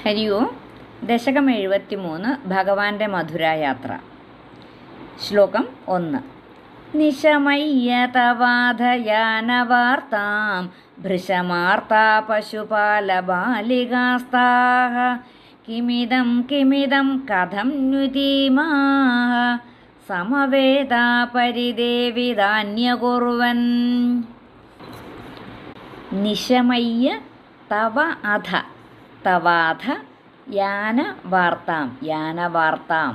ഹരി ഓം. ദശകം 73 ഭഗവാന്റെ മധുരായാത്ര. ശ്ലോകം 1. നിശമയ്യ തവാധയാനവാർത്താം ഭൃശമാർത്താ പശുപാലബാലികാസ്താഃ കിമിദം കഥം നുതീമാഃ സമവേദാ പരിദേവിതാന്യകുർവൻ. നിശമയ്യ തവ അധ തവാധ യാനവാർത്താം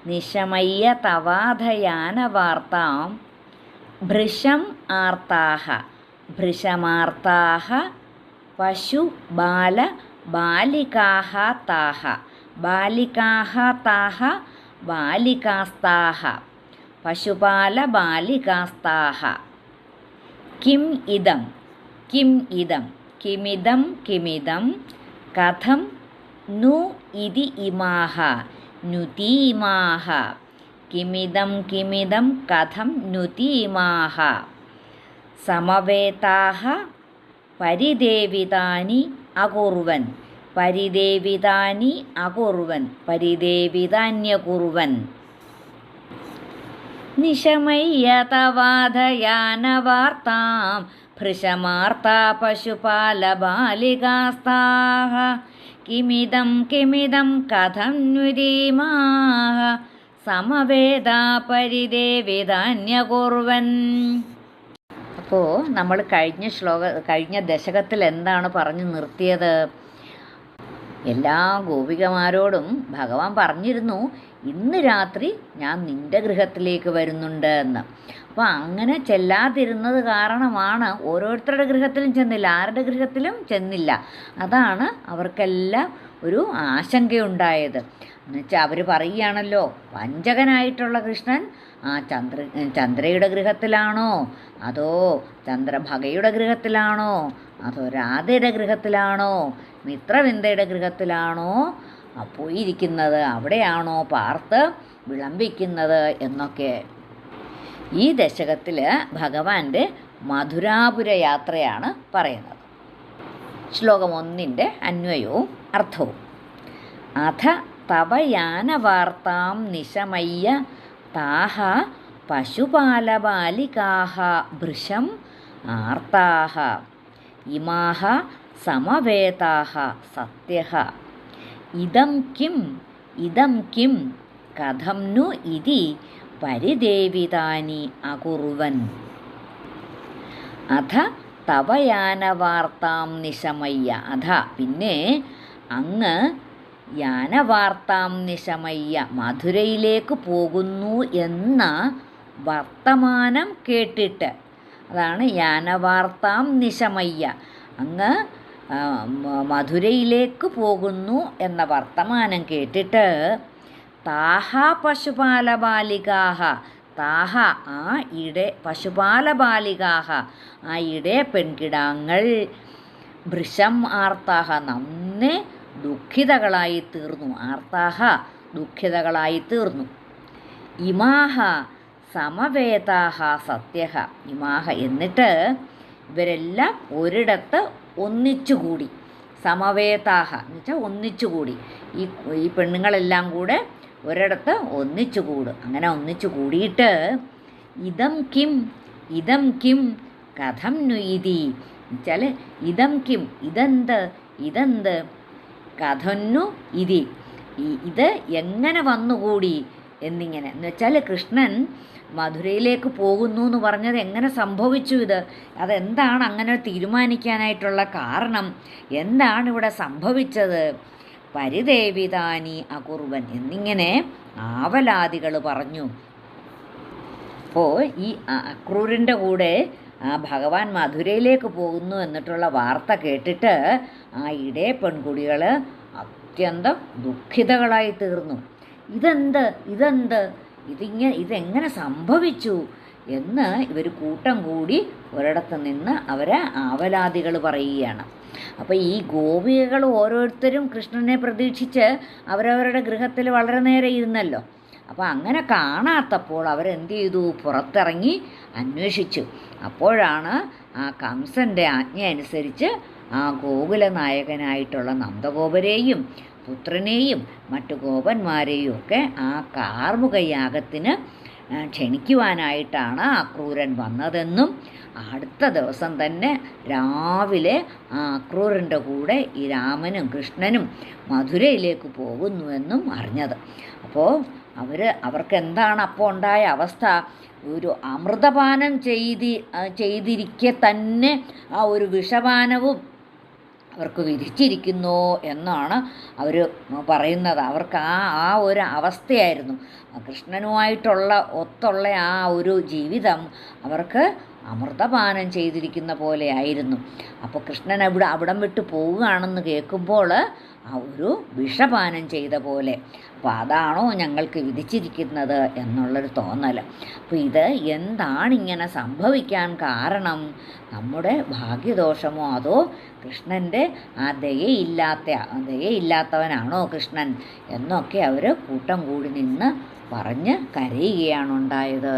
നിശമയ്യ തവാധ യാനവാർത്താം ഭൃശം ആർത്താഃ പശു ബാല ബാലികാഃ ബാലികാസ്താഃ പശുപാല ബാലികാസ്താഃ. കിമിദം കഥം नु इति इमाः नुतीमाः. किमिदं कथं नुतीमाः. समवेताः परिदेवितानि परिदेवितान्यकुर्वन्. निशमय्य तवाधयानवार्तां भृशमार्ता पशुपालबालिकास्ताः किमिदं कथं नुदीमाः സമവേദാ പരിദേവിതാന്യകുർവൻ. അപ്പോൾ നമ്മൾ കഴിഞ്ഞ ദശകത്തിൽ എന്താണ് പറഞ്ഞു നിർത്തിയത്? എല്ലാ ഗോപികമാരോടും ഭഗവാൻ പറഞ്ഞിരുന്നു, ഇന്ന് രാത്രി ഞാൻ നിൻ്റെ ഗൃഹത്തിലേക്ക് വരുന്നുണ്ട് എന്ന്. അപ്പോൾ അങ്ങനെ ചെല്ലാതിരുന്നത് കാരണമാണ് ഓരോരുത്തരുടെ ഗൃഹത്തിലും ചെന്നില്ല, ആരുടെ ഗൃഹത്തിലും ചെന്നില്ല. അതാണ് അവർക്കെല്ലാം ഒരു ആശങ്കയുണ്ടായത്. എന്നുവെച്ചാൽ അവർ പറയുകയാണല്ലോ, വഞ്ചകനായിട്ടുള്ള കൃഷ്ണൻ ചന്ദ്രയുടെ ഗൃഹത്തിലാണോ, അതോ ചന്ദ്രഭഗയുടെ ഗൃഹത്തിലാണോ, അതോ രാധയുടെ ഗൃഹത്തിലാണോ, മിത്രവിന്ദയുടെ ഗൃഹത്തിലാണോ പോയിരിക്കുന്നത്, അവിടെയാണോ പാർത്ത് വിളമ്പിക്കുന്നത് എന്നൊക്കെ. ഈ ദശകത്തിൽ ഭഗവാന്റെ മധുരാപുര യാത്രയാണ് പറയുന്നത്. ശ്ലോകം 1 അന്വയവും അർത്ഥവും. അഥ തവ യാനവാർത്താം നിശമയ്യ താഃ പശുപാലബാലികാഃ ഭൃശം ആർത്താഃ ഇമാഃ സമവേതാഃ സത്യഃ ഇദം കിം കഥം നു ഇതി പരിദേവിതാനി അകുർവൻ. അഥ തവ യാനവാർത്താം നിശമയ്യ. അഥ പിന്നെ അങ്ങ് യാനവാർത്താം നിശമയ്യ മധുരയിലേക്ക് പോകുന്നു എന്ന വർത്തമാനം കേട്ടിട്ട്, അതാണ് യാനവാർത്താം നിശമയ്യ, അങ്ങ് മധുരയിലേക്ക് പോകുന്നു എന്ന വർത്തമാനം കേട്ടിട്ട് താഹ പശുപാലബാലികാഹ താഹ ആ ഇടെ പശുപാലബാലികാഹ ആ ഇടെ പെൺകിടാങ്ങൾ ഭൃശം ആർത്താഹ നന്നെ ദുഃഖിതകളായി തീർന്നു. ആർത്താഹ ദുഃഖിതകളായി തീർന്നു. ഇമാഹ സമവേതാഹ സത്യഃ ഇമാഹ എന്നിട്ട് ഇവരെല്ലാം ഒരിടത്ത് ഒന്നിച്ചുകൂടി. സമവേതാഹ എന്ന് വെച്ചാൽ ഒന്നിച്ചുകൂടി. ഈ പെണ്ണുങ്ങളെല്ലാം കൂടെ ഒരിടത്ത് ഒന്നിച്ചുകൂടും. അങ്ങനെ ഒന്നിച്ചു കൂടിയിട്ട് ഇദം കിം കഥം നുയിതി എന്നുവെച്ചാൽ ഇദം കിം ഇതെന്ത് കഥന്നു ഇതി ഇത് എങ്ങനെ വന്നുകൂടി എന്നിങ്ങനെ. എന്ന് വെച്ചാൽ കൃഷ്ണൻ മധുരയിലേക്ക് പോകുന്നു എന്ന് പറഞ്ഞത് എങ്ങനെ സംഭവിച്ചു? അതെന്താണ് അങ്ങനെ തീരുമാനിക്കാനായിട്ടുള്ള കാരണം? എന്താണ് ഇവിടെ സംഭവിച്ചത്? പരിദേവിതാനി അകുർവൻ എന്നിങ്ങനെ ആവലാദികൾ പറഞ്ഞു. അപ്പോൾ ഈ അക്രൂരിൻ്റെ കൂടെ ഭഗവാൻ മധുരയിലേക്ക് പോകുന്നു എന്നിട്ടുള്ള വാർത്ത കേട്ടിട്ട് ആ ഇടേ പെൺകുടികൾ അത്യന്തം ദുഃഖിതകളായി തീർന്നു. ഇതെങ്ങനെ സംഭവിച്ചു എന്ന് ഇവർ കൂട്ടം കൂടി ഒരിടത്ത് നിന്ന് അവരെ ആവലാദികൾ പറയുകയാണ്. അപ്പോൾ ഈ ഗോപികകൾ ഓരോരുത്തരും കൃഷ്ണനെ പ്രതീക്ഷിച്ച് അവരവരുടെ ഗൃഹത്തിൽ വളരെ നേരെ ഇരുന്നല്ലോ. അപ്പോൾ അങ്ങനെ കാണാത്തപ്പോൾ അവരെന്ത് ചെയ്തു? പുറത്തിറങ്ങി അന്വേഷിച്ചു. അപ്പോഴാണ് ആ കംസൻ്റെ ആജ്ഞ അനുസരിച്ച് ആ ഗോകുല നായകനായിട്ടുള്ള നന്ദഗോപരെയും പുത്രനെയും മറ്റു ഗോപന്മാരെയും ഒക്കെ ആ കാർമുകയാഗത്തിന് ക്ഷണിക്കുവാനായിട്ടാണ് അക്രൂരൻ വന്നതെന്നും അടുത്ത ദിവസം തന്നെ രാവിലെ ആ അക്രൂരൻ്റെ കൂടെ ഈ രാമനും കൃഷ്ണനും മധുരയിലേക്ക് പോകുന്നുവെന്നും അറിഞ്ഞത്. അപ്പോൾ അവർക്ക് എന്താണ് അപ്പോൾ ഉണ്ടായ അവസ്ഥ? ഒരു അമൃതപാനം ചെയ്തിരിക്കെ തന്നെ ആ ഒരു വിഷപാനവും അവർക്ക് വിധിച്ചിരിക്കുന്നു എന്നാണ് അവർ പറയുന്നത്. അവർക്ക് ആ ഒരു അവസ്ഥയായിരുന്നു. കൃഷ്ണനുമായിട്ടുള്ള ഒത്തുള്ള ആ ഒരു ജീവിതം അവർക്ക് അമൃതപാനം ചെയ്തിരിക്കുന്ന പോലെ ആയിരുന്നു. അപ്പോൾ കൃഷ്ണൻ അവിടം വിട്ട് പോവുകയാണെന്ന് കേൾക്കുമ്പോൾ ആ ഒരു വിഷപാനം ചെയ്ത പോലെ. അപ്പോൾ അതാണോ ഞങ്ങൾക്ക് വിധിച്ചിരിക്കുന്നത് എന്നുള്ളൊരു തോന്നൽ. അപ്പോൾ ഇത് എന്താണിങ്ങനെ സംഭവിക്കാൻ കാരണം? നമ്മുടെ ഭാഗ്യദോഷമോ അതോ കൃഷ്ണൻ്റെ ആ ദയയില്ലാത്തവനാണോ കൃഷ്ണൻ എന്നൊക്കെ അവർ കൂട്ടം കൂടി നിന്ന് പറഞ്ഞ് കരയുകയാണുണ്ടായത്.